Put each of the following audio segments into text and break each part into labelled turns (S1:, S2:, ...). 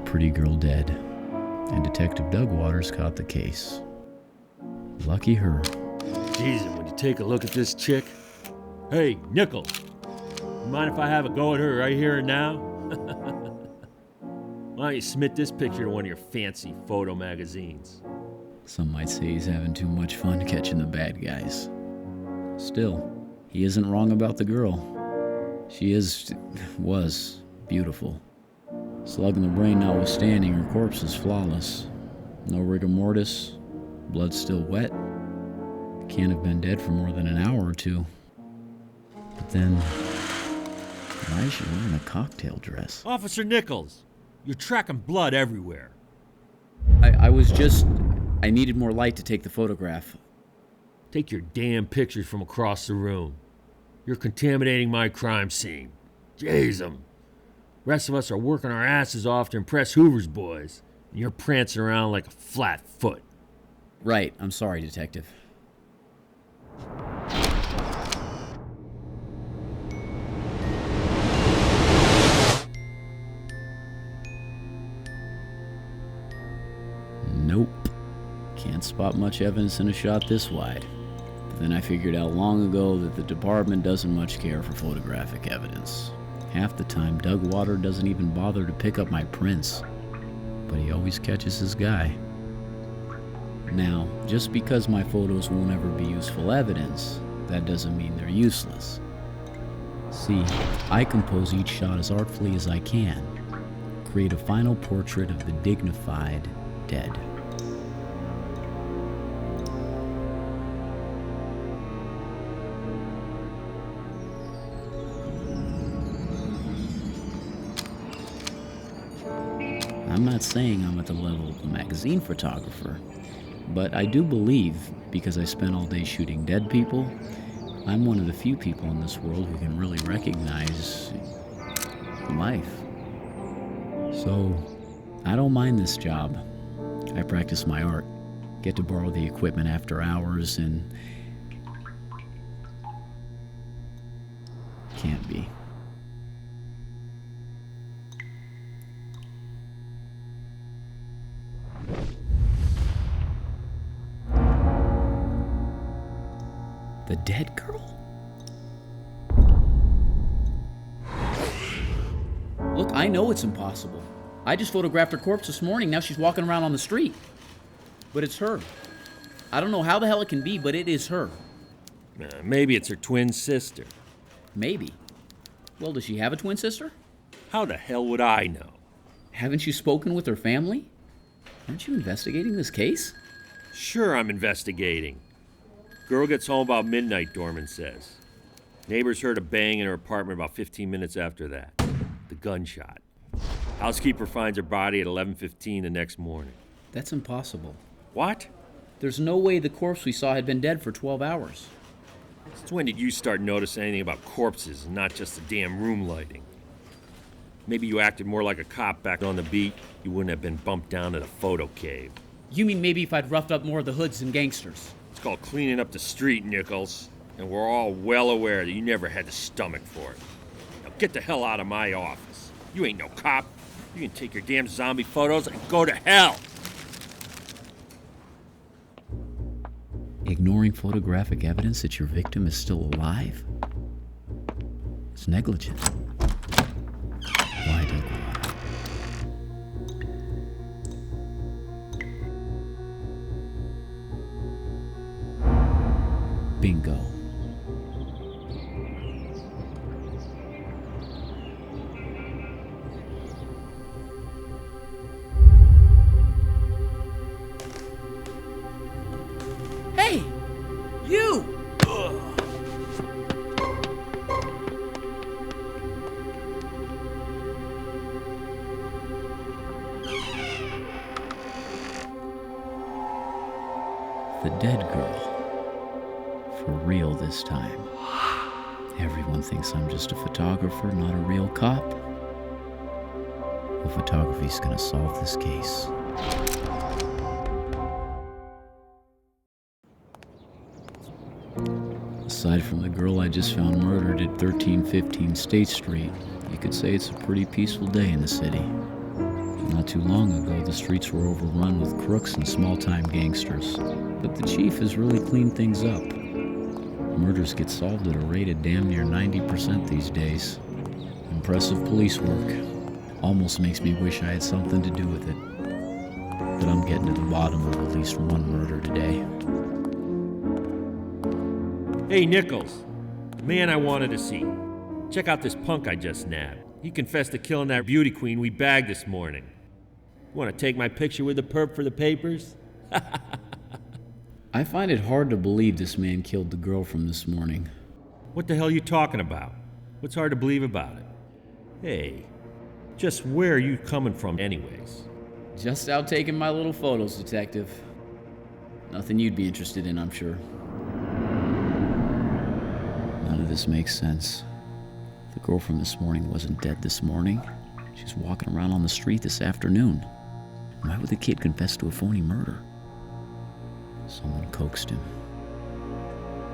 S1: pretty girl dead, and Detective Doug Waters caught the case. Lucky her.
S2: Jesus, would you take a look at this chick? Hey, Nichols, you mind if I have a go at her right here and now? Why don't you submit this picture to one of your fancy photo magazines?
S1: Some might say he's having too much fun catching the bad guys. Still, he isn't wrong about the girl. She was beautiful. Slug in the brain notwithstanding, her corpse is flawless. No rigor mortis, blood still wet. Can't have been dead for more than an hour or two. But then, why is she wearing a cocktail dress?
S2: Officer Nichols, you're tracking blood everywhere.
S1: I needed more light to take the photograph.
S2: Take your damn pictures from across the room. You're contaminating my crime scene. Jeez, rest of us are working our asses off to impress Hoover's boys, and you're prancing around like a flat foot.
S1: Right, I'm sorry, Detective. Nope. Can't spot much evidence in a shot this wide. But then I figured out long ago that the department doesn't much care for photographic evidence. Half the time, Doug Water doesn't even bother to pick up my prints. But he always catches his guy. Now, just because my photos won't ever be useful evidence, that doesn't mean they're useless. See, I compose each shot as artfully as I can. Create a final portrait of the dignified dead. I'm not saying I'm at the level of a magazine photographer, but I do believe, because I spent all day shooting dead people, I'm one of the few people in this world who can really recognize life. So, I don't mind this job. I practice my art, get to borrow the equipment after hours, and can't be. The dead girl? Look, I know it's impossible. I just photographed her corpse this morning. Now she's walking around on the street. But it's her. I don't know how the hell it can be, but it is her.
S2: Maybe it's her twin sister.
S1: Maybe. Well, does she have a twin sister?
S2: How the hell would I know?
S1: Haven't you spoken with her family? Aren't you investigating this case?
S2: Sure, I'm investigating. Girl gets home about midnight, Dorman says. Neighbors heard a bang in her apartment about 15 minutes after that. The gunshot. Housekeeper finds her body at 11:15 the next morning.
S1: That's impossible.
S2: What?
S1: There's no way the corpse we saw had been dead for 12 hours.
S2: Since when did you start noticing anything about corpses and not just the damn room lighting? Maybe you acted more like a cop back on the beat. You wouldn't have been bumped down to the photo cave.
S1: You mean maybe if I'd roughed up more of the hoods and gangsters?
S2: It's called cleaning up the street, Nichols. And we're all well aware that you never had the stomach for it. Now get the hell out of my office. You ain't no cop. You can take your damn zombie photos and go to hell.
S1: Ignoring photographic evidence that your victim is still alive? It's negligent. Why, Doug Water? Bingo. Hey! You! The dead girl. For real this time. Everyone thinks I'm just a photographer, not a real cop. Well, photography's gonna solve this case. Aside from the girl I just found murdered at 1315 State Street, you could say it's a pretty peaceful day in the city. Not too long ago, the streets were overrun with crooks and small-time gangsters. But the chief has really cleaned things up. Murders get solved at a rate of damn near 90% these days. Impressive police work. Almost makes me wish I had something to do with it. But I'm getting to the bottom of at least one murder today.
S2: Hey, Nichols. The man I wanted to see. Check out this punk I just nabbed. He confessed to killing that beauty queen we bagged this morning. Want to take my picture with the perp for the papers?
S1: I find it hard to believe this man killed the girl from this morning.
S2: What the hell are you talking about? What's hard to believe about it? Hey, just where are you coming from anyways?
S1: Just out taking my little photos, detective. Nothing you'd be interested in, I'm sure. None of this makes sense. The girl from this morning wasn't dead this morning. She's walking around on the street this afternoon. Why would the kid confess to a phony murder? Someone coaxed him.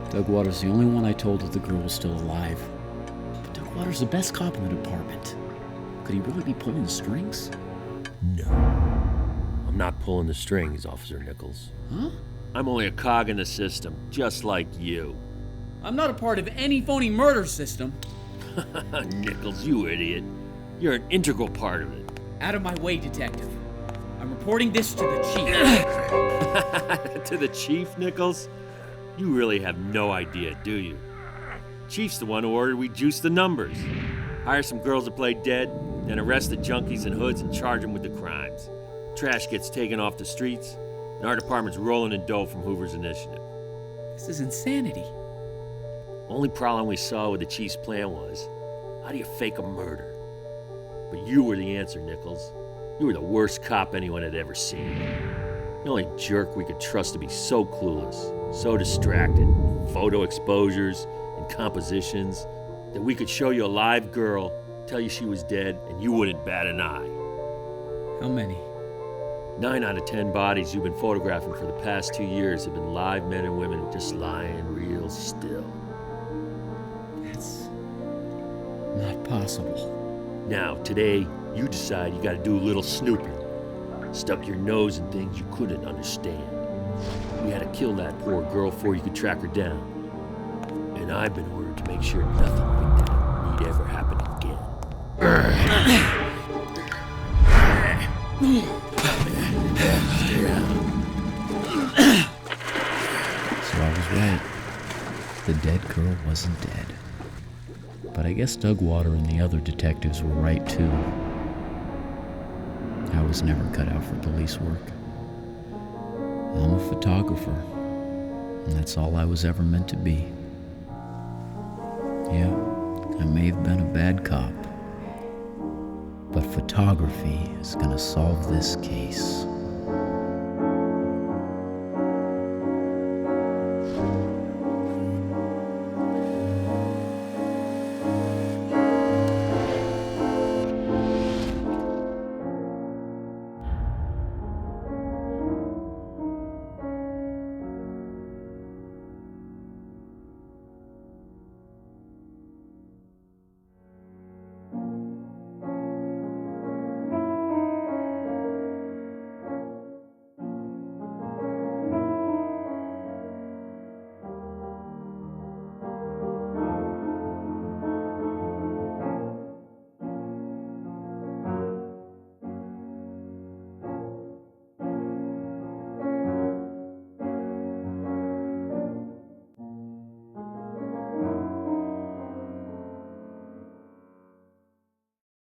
S1: Doug Waters' the only one I told that the girl was still alive. But Doug Waters' the best cop in the department. Could he really be pulling the strings?
S2: No. I'm not pulling the strings, Officer Nichols.
S1: Huh?
S2: I'm only a cog in the system, just like you.
S1: I'm not a part of any phony murder system.
S2: Nichols, you idiot. You're an integral part of it.
S1: Out of my way, detective. I'm reporting this to the chief.
S2: To the chief, Nichols? You really have no idea, do you? Chief's the one who ordered we juice the numbers. Hire some girls to play dead, then arrest the junkies and hoods and charge them with the crimes. Trash gets taken off the streets, and our department's rolling in dough from Hoover's initiative.
S1: This is insanity.
S2: Only problem we saw with the chief's plan was, how do you fake a murder? But you were the answer, Nichols. You were the worst cop anyone had ever seen. The only jerk we could trust to be so clueless, so distracted, photo exposures and compositions, that we could show you a live girl, tell you she was dead, and you wouldn't bat an eye.
S1: How many?
S2: 9 out of 10 bodies you've been photographing for the past 2 years have been live men and women just lying real still.
S1: That's not possible.
S2: Now, today, you decide you gotta do a little snooping. Stuck your nose in things you couldn't understand. We had to kill that poor girl before you could track her down. And I've been ordered to make sure nothing like that need ever happen again.
S1: So I was right. The dead girl wasn't dead. But I guess Doug Water and the other detectives were right too. I was never cut out for police work. I'm a photographer, and that's all I was ever meant to be. Yeah, I may have been a bad cop, but photography is gonna solve this case.